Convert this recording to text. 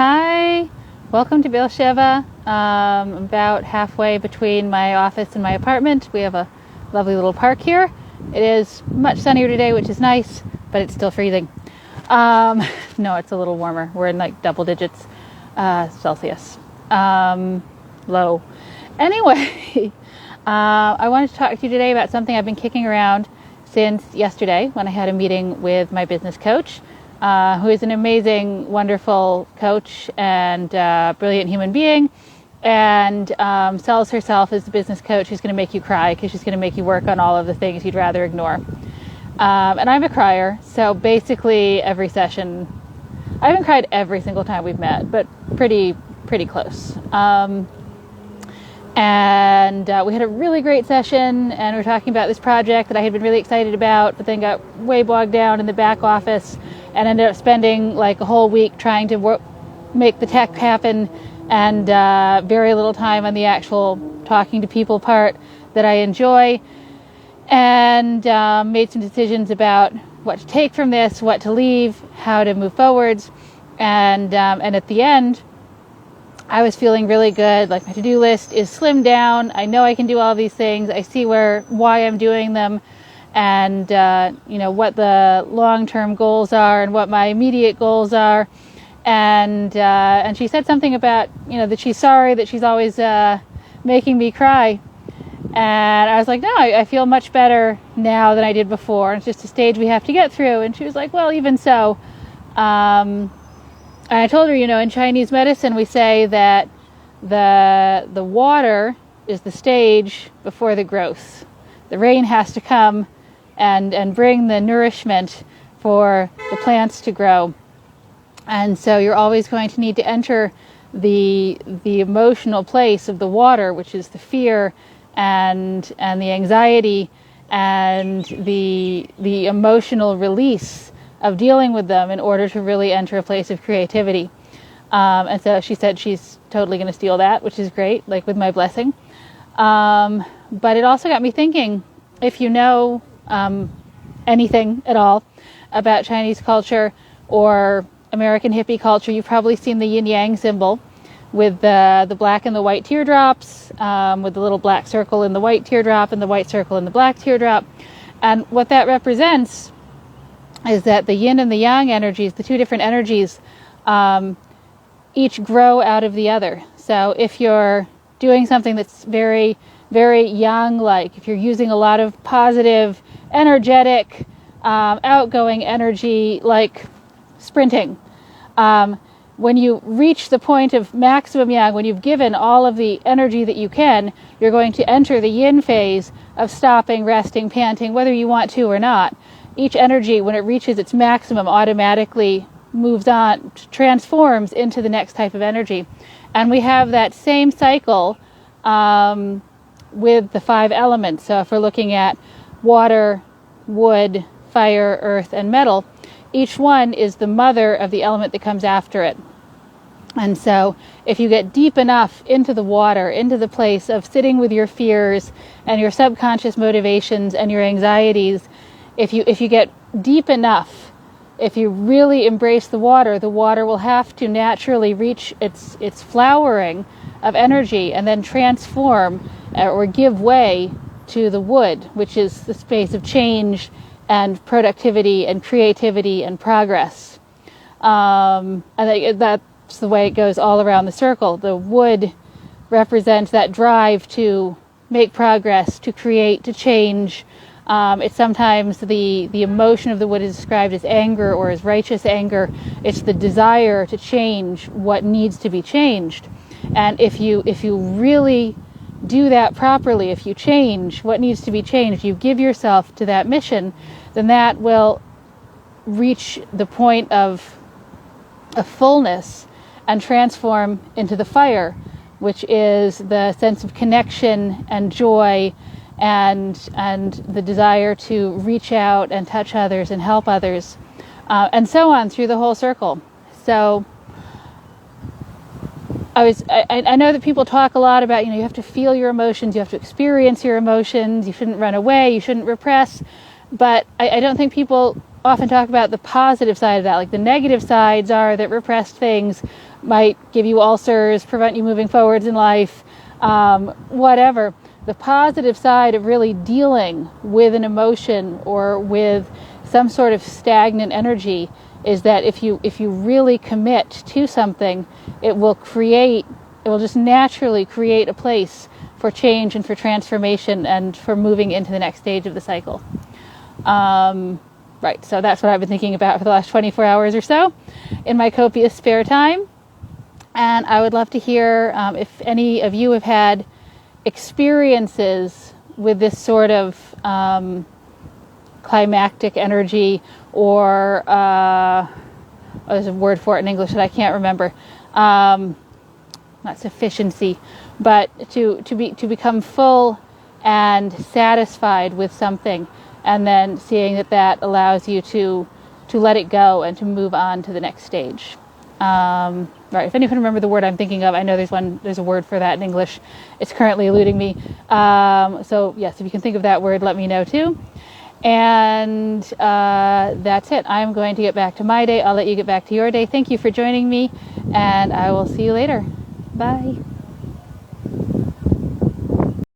Hi, welcome to Beersheba. I'm about halfway between my office and my apartment. We have a lovely little park here. It is much sunnier today, which is nice, but it's still freezing. No, it's a little warmer. We're in like double digits Celsius. Low. Anyway, I wanted to talk to you today about something I've been kicking around since yesterday when I had a meeting with my business coach, who is an amazing, wonderful coach and brilliant human being, and sells herself as a business coach who's going to make you cry because she's going to make you work on all of the things you'd rather ignore. And I'm a crier, so basically every session, I haven't cried every single time we've met, but pretty close. And we had a really great session, and we were talking about this project that I had been really excited about, but then got way bogged down in the back office and ended up spending like a whole week trying to make the tech happen, and very little time on the actual talking to people part that I enjoy, and made some decisions about what to take from this, what to leave, how to move forwards, and at the end, I was feeling really good. Like, my to-do list is slimmed down. I know I can do all these things. I see why I'm doing them, and what the long-term goals are and what my immediate goals are. And she said something about that she's sorry that she's always making me cry. And I was like, no, I feel much better now than I did before. It's just a stage we have to get through. And she was like, well, even so. And I told her, in Chinese medicine, we say that the water is the stage before the growth. The rain has to come and bring the nourishment for the plants to grow. And so you're always going to need to enter the emotional place of the water, which is the fear and the anxiety and the emotional release of dealing with them in order to really enter a place of creativity. And so she said she's totally going to steal that, which is great, like with my blessing. But it also got me thinking, if you know anything at all about Chinese culture or American hippie culture, you've probably seen the yin-yang symbol with the black and the white teardrops, with the little black circle in the white teardrop and the white circle in the black teardrop. And what that represents is that the yin and the yang energies, the two different energies, each grow out of the other. So if you're doing something that's very, very yang, like if you're using a lot of positive, energetic, outgoing energy, like sprinting, when you reach the point of maximum yang, when you've given all of the energy that you can, you're going to enter the yin phase of stopping, resting, panting, whether you want to or not. Each energy, when it reaches its maximum, automatically moves on, transforms into the next type of energy. And we have that same cycle with the 5 elements. So if we're looking at water, wood, fire, earth, and metal, each one is the mother of the element that comes after it. And so if you get deep enough into the water, into the place of sitting with your fears and your subconscious motivations and your anxieties, if you get deep enough, if you really embrace the water will have to naturally reach its flowering of energy and then transform or give way to the wood, which is the space of change and productivity and creativity and progress. And that's the way it goes all around the circle. The wood represents that drive to make progress, to create, to change. It's sometimes the emotion of the wood is described as anger or as righteous anger. It's the desire to change what needs to be changed. And if you really do that properly, if you change what needs to be changed, you give yourself to that mission, then that will reach the point of fullness and transform into the fire, which is the sense of connection and joy and the desire to reach out and touch others and help others, and so on through the whole circle. So I know that people talk a lot about, you have to feel your emotions, you have to experience your emotions, you shouldn't run away, you shouldn't repress, but I don't think people often talk about the positive side of that. Like the negative sides are that repressed things might give you ulcers, prevent you moving forwards in life, whatever. The positive side of really dealing with an emotion or with some sort of stagnant energy is that if you really commit to something, it will just naturally create a place for change and for transformation and for moving into the next stage of the cycle. Right, so that's what I've been thinking about for the last 24 hours or so in my copious spare time. And I would love to hear if any of you have had experiences with this sort of climactic energy, or there's a word for it in English that I can't remember. Not sufficiency, but to become full and satisfied with something, and then seeing that allows you to let it go and to move on to the next stage. Right. If anyone remember the word I'm thinking of, I know there's a word for that in English. It's currently eluding me. So yes, if you can think of that word, let me know too. And that's it. I'm going to get back to my day. I'll let you get back to your day. Thank you for joining me, and I will see you later. Bye.